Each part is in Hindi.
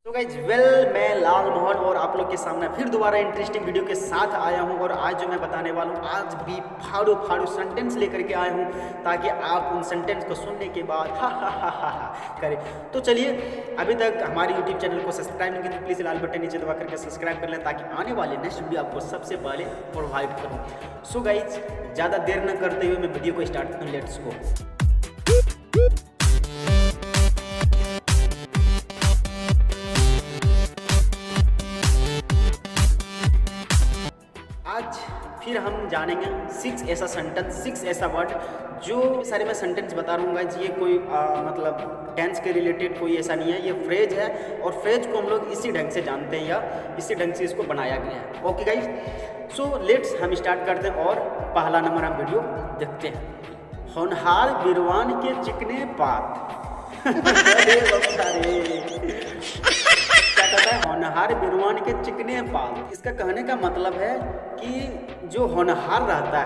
तो गाइज मैं लाल मोहन और आप लोग के सामने फिर दोबारा इंटरेस्टिंग वीडियो के साथ आया हूं। और आज जो मैं बताने वाला हूं, आज भी फाड़ू फाड़ू सेंटेंस लेकर के आया हूं ताकि आप उन सेंटेंस को सुनने के बाद हा करें। तो चलिए, अभी तक हमारे यूट्यूब चैनल को सब्सक्राइब नहीं किया तो प्लीज़ लाल बटन नीचे दबा करके सब्सक्राइब कर लें ताकि आने वाले नेक्स्ट वीडियो आपको सबसे पहले प्रोवाइड करूँ। सो गाइज, ज़्यादा देर न करते हुए मैं वीडियो को स्टार्ट करूँ। Let's go. आज फिर हम जानेंगे 6 ऐसा सेंटेंस, 6 ऐसा वर्ड जो सारे मैं सेंटेंस बता रहा हूँ गाइज। ये कोई मतलब टेंस के रिलेटेड कोई ऐसा नहीं है, ये फ्रेज है और फ्रेज को हम लोग इसी ढंग से जानते हैं या इसी ढंग से इसको बनाया गया है। ओके गाइज, सो लेट्स हम स्टार्ट करते हैं और पहला नंबर हम वीडियो देखते हैं। होनहार बिरवान के चिकने पात अरे बाबा रे, क्या कहता है? होनहार बिरवान के चिकने पात। इसका कहने का मतलब है कि जो होनहार रहता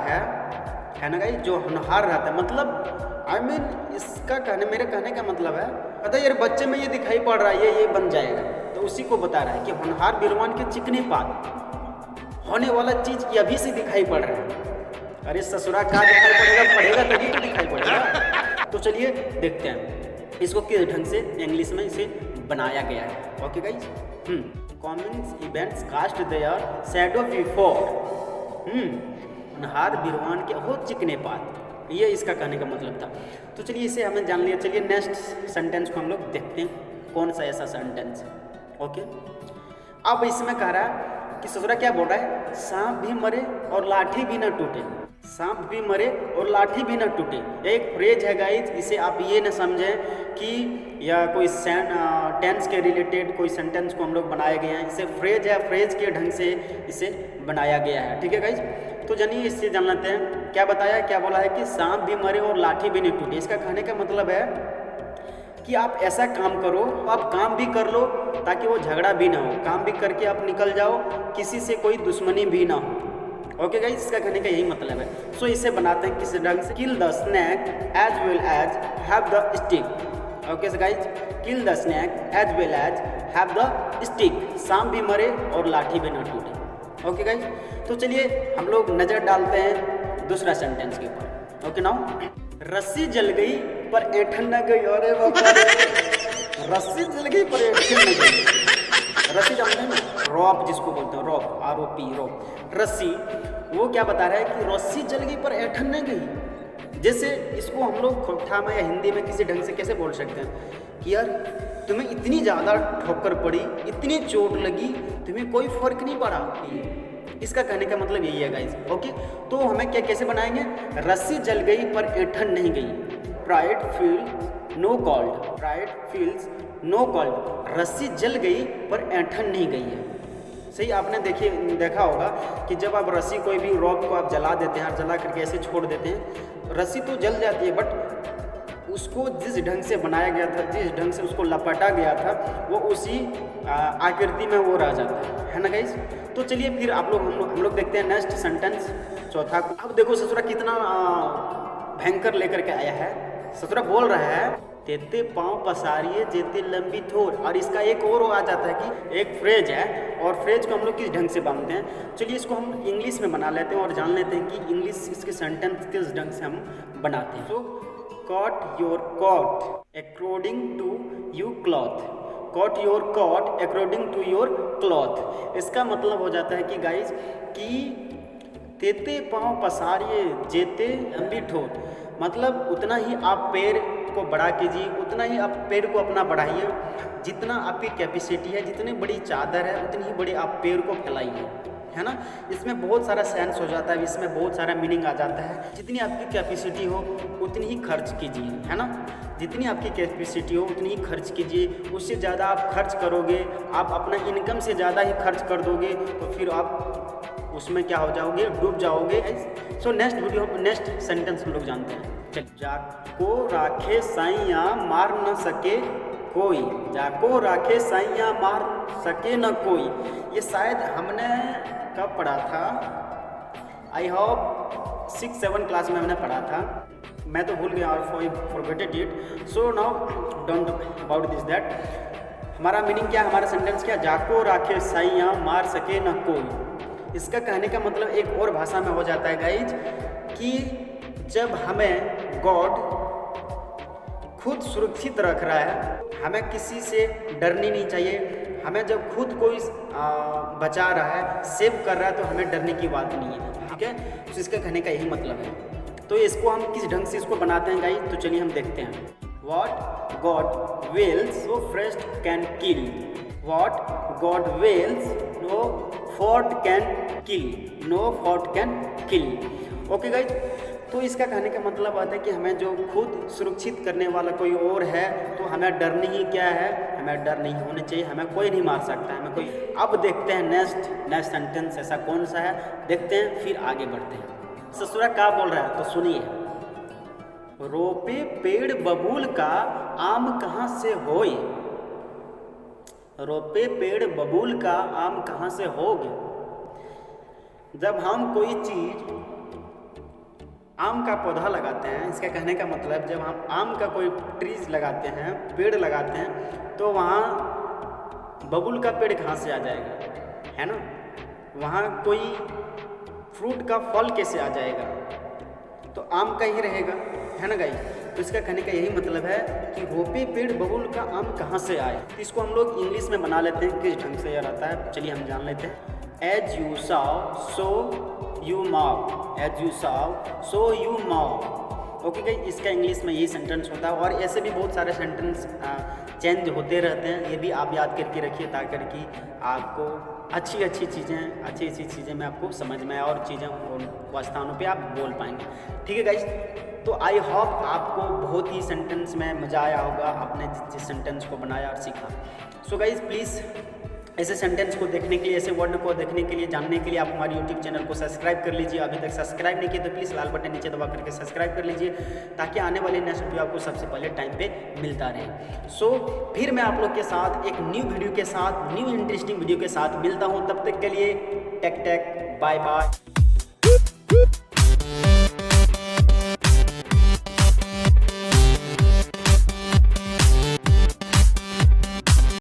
है ना गाइस, जो होनहार रहता है मतलब इसका मेरे कहने का मतलब है, पता है यार बच्चे में ये दिखाई पड़ रहा है ये बन जाएगा, तो उसी को बता रहा है कि होनहार बिरवान के चिकने पात, होने वाला चीज ये अभी से दिखाई पड़ रहा है। अरे ससुरा का दिखाई पड़ेगा, पड़ेगा तभी तो दिखाई पड़ेगा। तो चलिए देखते हैं इसको किस ढंग से इंग्लिश में इसे बनाया गया है। Okay guys, coming events cast their shadow before होनहार बिरवान के हो चिकने पात, ये इसका कहने का मतलब था। तो चलिए इसे हमें जान लिया। चलिए नेक्स्ट सेंटेंस को हम लोग देखते हैं कौन सा ऐसा सेंटेंस है। ओके, अब इसमें कह रहा है कि ससुरा क्या बोल रहा है, सांप भी मरे और लाठी भी ना टूटे। सांप भी मरे और लाठी भी ना टूटे, एक फ्रेज है गाइज। इसे आप ये न समझें कि या कोई टेंस के रिलेटेड कोई सेंटेंस को हम लोग बनाए गए हैं। इसे फ्रेज है, फ्रेज के ढंग से इसे बनाया गया है। ठीक है गाइज, तो जानिए इससे जान लेते हैं। क्या बताया, क्या बोला है कि सांप भी मरे और लाठी भी नहीं टूटे। इसका कहने का मतलब है कि आप ऐसा काम करो, आप काम भी कर लो ताकि वो झगड़ा भी ना हो, काम भी करके आप निकल जाओ, किसी से कोई दुश्मनी भी ना हो। ओके गाइस, इसका कहने का यही मतलब है। सो इसे बनाते हैं किस ढंग से, kill the snake as well as have the stick. Okay guys, kill the snake as well as have the stick, सांप भी मरे और लाठी भी ना टूटे। ओके गाइज, तो चलिए हम लोग नज़र डालते हैं दूसरा सेंटेंस के ऊपर। ओके नाउ, रस्सी जल गई पर ऐठन न गई। अरे बाबा, रस्सी जल गई पर ऐठन न गई। रस्सी जानते हैं ना, रॉप जिसको बोलते हैं, रॉप, ROP, रॉप, रस्सी। वो क्या बता रहा है कि रस्सी जल गई पर ऐठन न गई। जैसे इसको हम लोग खोखा में या हिंदी में किसी ढंग से कैसे बोल सकते हैं कि यार तुम्हें इतनी ज़्यादा ठोकर पड़ी, इतनी चोट लगी, तुम्हें कोई फर्क नहीं पड़ा। इसका कहने का मतलब यही है गाइस। ओके, तो हमें क्या कैसे बनाएंगे, रस्सी जल गई पर ऐठन नहीं गई। Pride field no called, pride feels no called, रस्सी जल गई पर ऐठन नहीं गई है। सही आपने देखा होगा कि जब आप रस्सी, कोई भी रॉप को आप जला देते हैं और जला करके ऐसे छोड़ देते हैं, रस्सी तो जल जाती है, बट उसको जिस ढंग से बनाया गया था, जिस ढंग से उसको लपेटा गया था, वो उसी आकृति में वो रह जाता है ना गाइस। तो चलिए फिर हम लोग देखते हैं नेक्स्ट सेंटेंस, चौथा। अब देखो ससुरा कितना भयंकर लेकर के आया है। ससुरा बोल रहा है, तेते पाँव पसारिए जेते लंबी थोर। और इसका एक और आ जाता है कि एक फ्रेज है, और फ्रेज को हम लोग किस ढंग से बांधते हैं। चलिए इसको हम इंग्लिश में बना लेते हैं और जान लेते हैं कि इंग्लिश इसके सेंटेंस किस ढंग से हम बनाते हैं। So cut your cot according to you cloth, cut your cot according to your cloth. इसका मतलब हो जाता है कि गाइज कि तेते पाँव पसारिए जेते लंबी ठोर, मतलब उतना ही आप पैर को बड़ा कीजिए, उतना ही आप पैर को अपना बढ़ाइए, जितना आपकी कैपेसिटी है, जितनी बड़ी चादर है उतनी ही बड़ी आप पैर को फैलाइए, है ना। इसमें बहुत सारा सेंस हो जाता है, इसमें बहुत सारा मीनिंग आ जाता है। जितनी आपकी कैपेसिटी हो उतनी ही खर्च कीजिए, है ना। जितनी आपकी कैपेसिटी हो उतनी ही खर्च कीजिए। उससे ज़्यादा आप खर्च करोगे, आप अपना इनकम से ज़्यादा ही खर्च कर दोगे, तो फिर आप उसमें क्या हो जाओगे, डूब जाओगे। सो नेक्स्ट सेंटेंस हम लोग जानते हैं। जाको राखे साइया मार न सके कोई, जाको राखे साइया मार सके न कोई। ये शायद हमने कब पढ़ा था, आई होप 6-7 क्लास में हमने पढ़ा था, मैं तो भूल गया और forgeted it. So now don't about this that. हमारा मीनिंग क्या है, हमारा सेंटेंस क्या, जाको राखे साइयाँ मार सके न कोई। इसका कहने का मतलब एक और भाषा में हो जाता है गाइज कि जब हमें गॉड खुद सुरक्षित रख रहा है, हमें किसी से डरनी नहीं चाहिए। हमें जब खुद कोई बचा रहा है, सेव कर रहा है, तो हमें डरने की बात नहीं है, ठीक है। तो इसका कहने का यही मतलब है। तो इसको हम किस ढंग से इसको बनाते हैं गाइस, तो चलिए हम देखते हैं। What God wills, so first can kill. What God wills, no fault can kill. No fault can kill. Okay guys, तो इसका कहने का मतलब आता है कि हमें जो खुद सुरक्षित करने वाला कोई और है, तो हमें डरनी ही क्या है, हमें डर नहीं होना चाहिए, हमें कोई नहीं मार सकता, हमें कोई। अब देखते हैं नेक्स्ट सेंटेंस ऐसा कौन सा है, देखते हैं फिर आगे बढ़ते हैं। ससुरा क्या बोल रहा है, तो सुनिए। रोपे पेड़ बबूल का आम कहाँ से होए। रोपे पेड़ बबूल का आम कहाँ से होगे। जब हम कोई चीज आम का पौधा लगाते हैं, इसका कहने का मतलब जब हम आम का कोई ट्रीज लगाते हैं, पेड़ लगाते हैं, तो वहाँ बबूल का पेड़ कहाँ से आ जाएगा, है ना। वहाँ कोई फ्रूट का फल कैसे आ जाएगा, तो आम का ही रहेगा, है ना गाइस। तो इसका कहने का यही मतलब है कि रोपे पेड़ बबूल का आम कहाँ से आए। तो इसको हम लोग इंग्लिश में बना लेते हैं, किस ढंग से यह रहता है, चलिए हम जान लेते हैं। As you sow so you mow, as you sow so you mow. Okay guys, इसका इंग्लिश में यही सेंटेंस होता है। और ऐसे भी बहुत सारे सेंटेंस चेंज होते रहते हैं, ये भी आप याद करके रखिए, ताकि कि आपको अच्छी चीज़ें में आपको समझ में आए और चीज़ें और स्थानों पे आप बोल पाएंगे, ठीक है गाइस। तो आई होप आपको बहुत ही सेंटेंस में मज़ा आया होगा, आपने जिस सेंटेंस को बनाया और सीखा। सो गाइस प्लीज़ ऐसे सेंटेंस को देखने के लिए, ऐसे वर्ड को देखने के लिए, जानने के लिए आप हमारे यूट्यूब चैनल को सब्सक्राइब कर लीजिए। अभी तक सब्सक्राइब नहीं किया तो प्लीज़ लाल बटन नीचे दबा करके सब्सक्राइब कर लीजिए, ताकि आने वाले नेक्स्ट वीडियो आपको सबसे पहले टाइम पे मिलता रहे। सो फिर मैं आप लोग के साथ एक न्यू वीडियो के साथ, न्यू इंटरेस्टिंग वीडियो के साथ मिलता हूँ। तब तक के लिए टेक बाय बाय।